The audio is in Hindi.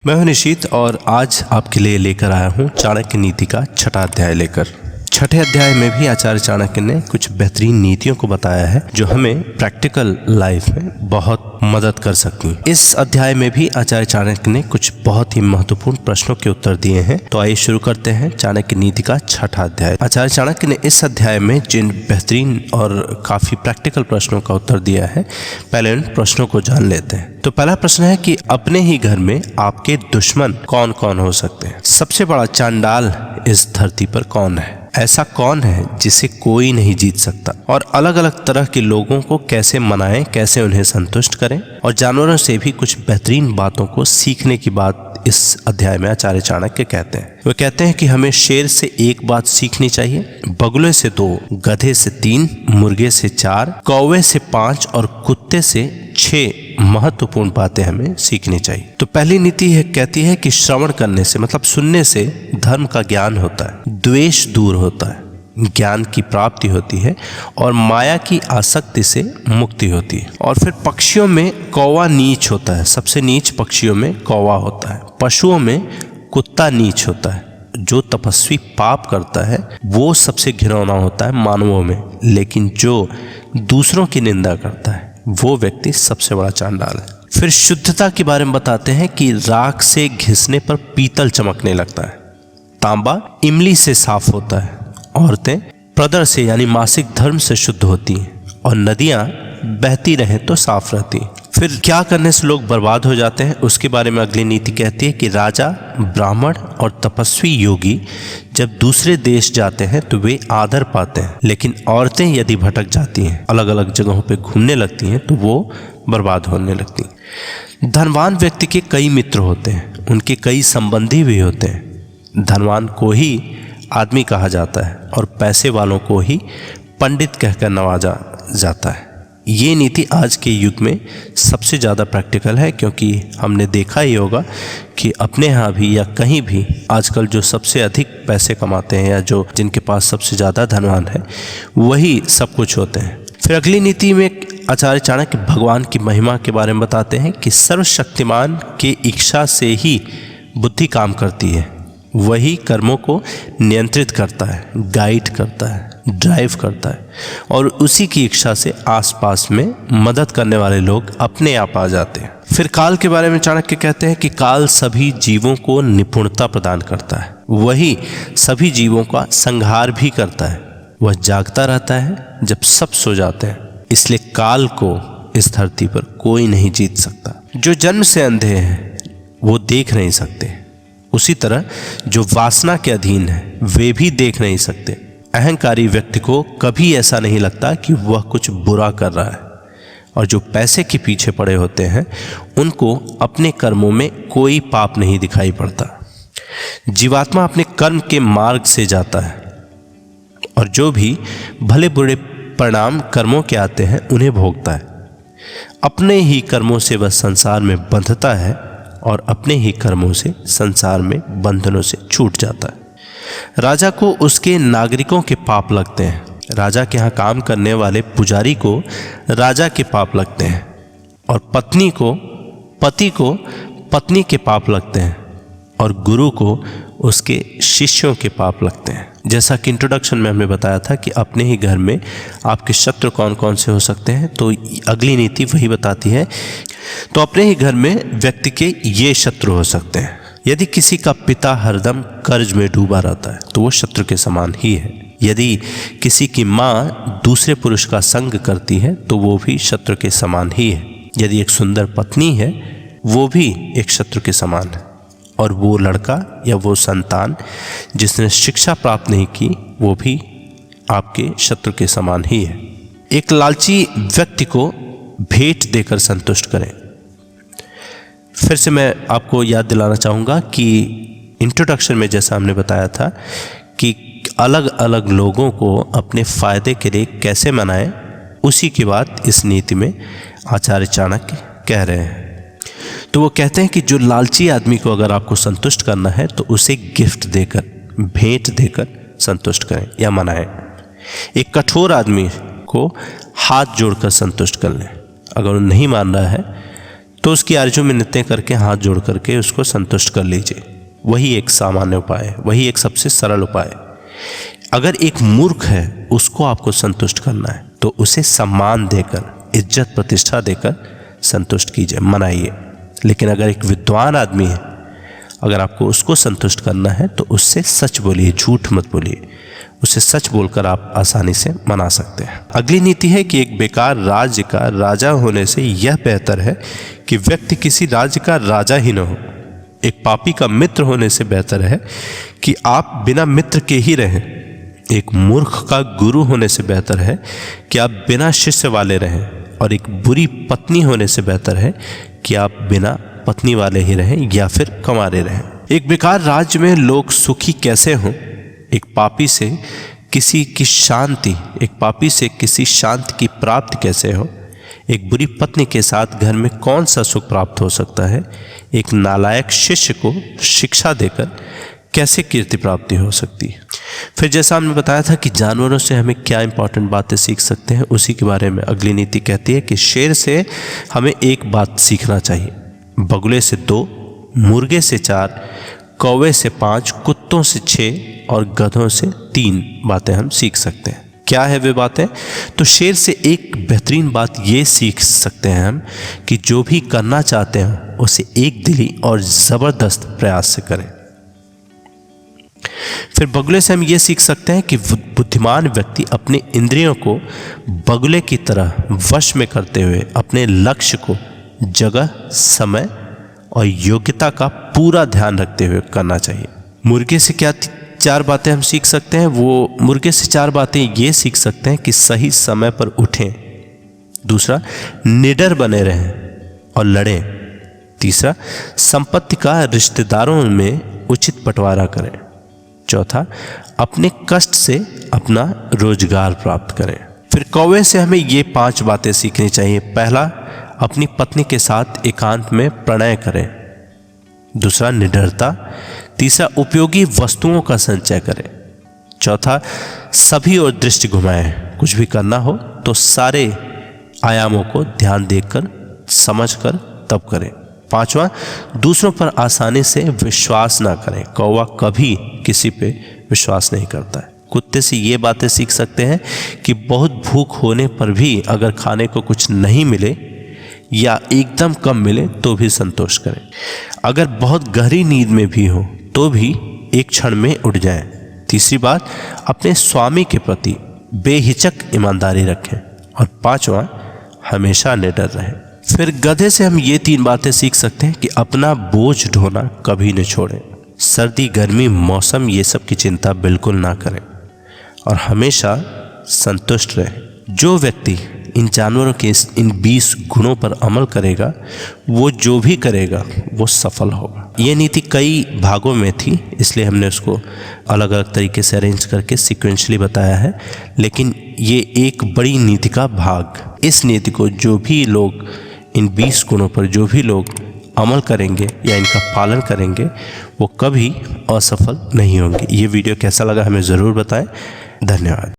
मैं हूं निशित और आज आपके लिए लेकर आया हूं चाणक्य नीति का छठा अध्याय लेकर। छठे अध्याय में भी आचार्य चाणक्य ने कुछ बेहतरीन नीतियों को बताया है जो हमें प्रैक्टिकल लाइफ में बहुत मदद कर सकती। इस अध्याय में भी आचार्य चाणक्य ने कुछ बहुत ही महत्वपूर्ण प्रश्नों के उत्तर दिए हैं। तो आइए शुरू करते हैं चाणक्य नीति का छठा अध्याय। आचार्य चाणक्य ने इस अध्याय में जिन बेहतरीन और काफी प्रैक्टिकल प्रश्नों का उत्तर दिया है, पहले उन प्रश्नों को जान लेते हैं। तो पहला प्रश्न है कि अपने ही घर में आपके दुश्मन कौन कौन हो सकते हैं? सबसे बड़ा चांडाल इस धरती पर कौन है? ऐसा कौन है जिसे कोई नहीं जीत सकता? और अलग अलग तरह के लोगों को कैसे मनाएं, कैसे उन्हें संतुष्ट करें, और जानवरों से भी कुछ बेहतरीन बातों को सीखने की बात इस अध्याय में आचार्य चाणक्य कहते हैं। वो कहते हैं कि हमें शेर से एक बात सीखनी चाहिए, बगुले से 2, गधे से 3, मुर्गे से 4, कौवे से 5 और कुत्ते से 6 महत्वपूर्ण बातें हमें सीखनी चाहिए। तो पहली नीति है, कहती है कि श्रवण करने से मतलब सुनने से धर्म का ज्ञान होता है, द्वेष दूर होता है, ज्ञान की प्राप्ति होती है और माया की आसक्ति से मुक्ति होती है। और फिर पक्षियों में कौवा नीच होता है, सबसे नीच पक्षियों में कौवा होता है। पशुओं में कुत्ता नीच होता है। जो तपस्वी पाप करता है वो सबसे घिनौना होता है मानवों में, लेकिन जो दूसरों की निंदा करता है वो व्यक्ति सबसे बड़ा चांडाल है। फिर शुद्धता के बारे में बताते हैं कि राख से घिसने पर पीतल चमकने लगता है, तांबा इमली से साफ होता है, औरतें प्रदर से यानी मासिक धर्म से शुद्ध होती हैं, और नदियां बहती रहे तो साफ रहती हैं। फिर क्या करने से लोग बर्बाद हो जाते हैं उसके बारे में अगली नीति कहती है कि राजा, ब्राह्मण और तपस्वी योगी जब दूसरे देश जाते हैं तो वे आदर पाते हैं, लेकिन औरतें यदि भटक जाती हैं, अलग अलग जगहों पे घूमने लगती हैं, तो वो बर्बाद होने लगती हैं। धनवान व्यक्ति के कई मित्र होते हैं, उनके कई संबंधी भी होते हैं। धनवान को ही आदमी कहा जाता है और पैसे वालों को ही पंडित कहकर नवाजा जाता है। ये नीति आज के युग में सबसे ज़्यादा प्रैक्टिकल है, क्योंकि हमने देखा ही होगा कि अपने यहाँ भी या कहीं भी आजकल जो सबसे अधिक पैसे कमाते हैं या जो जिनके पास सबसे ज़्यादा धनवान है वही सब कुछ होते हैं। फिर अगली नीति में आचार्य चाणक्य भगवान की महिमा के बारे में बताते हैं कि सर्वशक्तिमान के इच्छा से ही बुद्धि काम करती है, वही कर्मों को नियंत्रित करता है, गाइड करता है, ड्राइव करता है, और उसी की इच्छा से आसपास में मदद करने वाले लोग अपने आप आ जाते हैं। फिर काल के बारे में चाणक्य कहते हैं कि काल सभी जीवों को निपुणता प्रदान करता है, वही सभी जीवों का संहार भी करता है। वह जागता रहता है जब सब सो जाते हैं, इसलिए काल को इस धरती पर कोई नहीं जीत सकता। जो जन्म से अंधे हैं वो देख नहीं सकते, उसी तरह जो वासना के अधीन है वे भी देख नहीं सकते। अहंकारी व्यक्ति को कभी ऐसा नहीं लगता कि वह कुछ बुरा कर रहा है, और जो पैसे के पीछे पड़े होते हैं उनको अपने कर्मों में कोई पाप नहीं दिखाई पड़ता। जीवात्मा अपने कर्म के मार्ग से जाता है, और जो भी भले बुरे परिणाम कर्मों के आते हैं उन्हें भोगता है। अपने ही कर्मों से वह संसार में बंधता है और अपने ही कर्मों से संसार में बंधनों से छूट जाता है। राजा को उसके नागरिकों के पाप लगते हैं, राजा के यहाँ काम करने वाले पुजारी को राजा के पाप लगते हैं, और पति को पत्नी के पाप लगते हैं, और गुरु को उसके शिष्यों के पाप लगते हैं। जैसा कि इंट्रोडक्शन में हमने बताया था कि अपने ही घर में आपके शत्रु कौन कौन से हो सकते हैं, तो अगली नीति वही बताती है। तो अपने ही घर में व्यक्ति के ये शत्रु हो सकते हैं। यदि किसी का पिता हरदम कर्ज में डूबा रहता है तो वो शत्रु के समान ही है। यदि किसी की माँ दूसरे पुरुष का संग करती है तो वो भी शत्रु के समान ही है। यदि एक सुंदर पत्नी है वो भी एक शत्रु के समान है, और वो लड़का या वो संतान जिसने शिक्षा प्राप्त नहीं की वो भी आपके शत्रु के समान ही है। एक लालची व्यक्ति को भेंट देकर संतुष्ट करें। फिर से मैं आपको याद दिलाना चाहूँगा कि इंट्रोडक्शन में जैसा हमने बताया था कि अलग अलग लोगों को अपने फ़ायदे के लिए कैसे मनाएं, उसी की बात इस नीति में आचार्य चाणक्य कह रहे हैं। तो वो कहते हैं कि जो लालची आदमी को अगर आपको संतुष्ट करना है तो उसे गिफ्ट देकर, भेंट देकर संतुष्ट करें या मनाएं। एक कठोर आदमी को हाथ जोड़कर संतुष्ट कर लें। अगर वो नहीं मान रहा है तो उसकी आरजू मिन्नतें करके हाथ जोड़ करके उसको संतुष्ट कर लीजिए। वही एक सामान्य उपाय है, वही एक सबसे सरल उपाय है। अगर एक मूर्ख है उसको आपको संतुष्ट करना है तो उसे सम्मान देकर, इज्जत प्रतिष्ठा देकर संतुष्ट कीजिए, मनाइए। लेकिन अगर एक विद्वान आदमी है, अगर आपको उसको संतुष्ट करना है तो उससे सच बोलिए, झूठ मत बोलिए। उसे सच बोलकर आप आसानी से मना सकते हैं। अगली नीति है कि एक बेकार राज्य का राजा होने से यह बेहतर है कि व्यक्ति किसी राज्य का राजा ही न हो। एक पापी का मित्र होने से बेहतर है कि आप बिना मित्र के ही रहें। एक मूर्ख का गुरु होने से बेहतर है कि आप बिना शिष्य वाले रहें। और एक बुरी पत्नी होने से बेहतर है कि आप बिना पत्नी वाले ही रहें या फिर कंवारे रहें। एक बेकार राज्य में लोग सुखी कैसे हों? एक पापी से किसी शांति की प्राप्ति कैसे हो? एक बुरी पत्नी के साथ घर में कौन सा सुख प्राप्त हो सकता है? एक नालायक शिष्य को शिक्षा देकर कैसे कीर्ति प्राप्ति हो सकती है? फिर जैसा हमने बताया था कि जानवरों से हमें क्या इंपॉर्टेंट बातें सीख सकते हैं, उसी के बारे में अगली नीति कहती है कि शेर से हमें एक बात सीखना चाहिए, बगुले से 2, मुर्गे से 4, कौवे से 5, कुत्तों से 6 और गधों से 3 बातें हम सीख सकते हैं। क्या है वे बातें? तो शेर से एक बेहतरीन बात ये सीख सकते हैं हम कि जो भी करना चाहते हैं उसे एक दिली और ज़बरदस्त प्रयास से करें। फिर बगुले से हम ये सीख सकते हैं कि बुद्धिमान व्यक्ति अपने इंद्रियों को बगुले की तरह वश में करते हुए अपने लक्ष्य को जगह, समय और योग्यता का पूरा ध्यान रखते हुए करना चाहिए। मुर्गे से क्या 4 बातें हम सीख सकते हैं? वो मुर्गे से 4 बातें ये सीख सकते हैं कि सही समय पर उठें। दूसरा, निडर बने रहें और लड़ें। तीसरा, संपत्ति का रिश्तेदारों में उचित बंटवारा करें। चौथा, अपने कष्ट से अपना रोजगार प्राप्त करें। फिर कौवे से हमें ये 5 बातें सीखनी चाहिए। पहला, अपनी पत्नी के साथ एकांत में प्रणय करें। दूसरा, निडरता। तीसरा, उपयोगी वस्तुओं का संचय करें। चौथा, सभी ओर दृष्टि घुमाएं। कुछ भी करना हो तो सारे आयामों को ध्यान देकर, समझकर तब करें। 5वां, दूसरों पर आसानी से विश्वास ना करें। कौवा कभी किसी पे विश्वास नहीं करता है। कुत्ते से ये बातें सीख सकते हैं कि बहुत भूख होने पर भी अगर खाने को कुछ नहीं मिले या एकदम कम मिले तो भी संतोष करें। अगर बहुत गहरी नींद में भी हो तो भी एक क्षण में उठ जाएं। तीसरी बात, अपने स्वामी के प्रति बेहिचक ईमानदारी रखें। और 5वां, हमेशा निडर रहें। फिर गधे से हम ये 3 बातें सीख सकते हैं कि अपना बोझ ढोना कभी न छोड़ें। सर्दी, गर्मी, मौसम ये सब की चिंता बिल्कुल ना करें और हमेशा संतुष्ट रहें। जो व्यक्ति इन जानवरों के इन 20 गुणों पर अमल करेगा, वो जो भी करेगा वो सफल होगा। ये नीति कई भागों में थी, इसलिए हमने उसको अलग अलग तरीके से अरेंज करके सीक्वेंशली बताया है, लेकिन ये एक बड़ी नीति का भाग। इस नीति को जो भी लोग, इन 20 गुणों पर जो भी लोग अमल करेंगे या इनका पालन करेंगे, वो कभी असफल नहीं होंगे। ये वीडियो कैसा लगा हमें ज़रूर बताएं। धन्यवाद।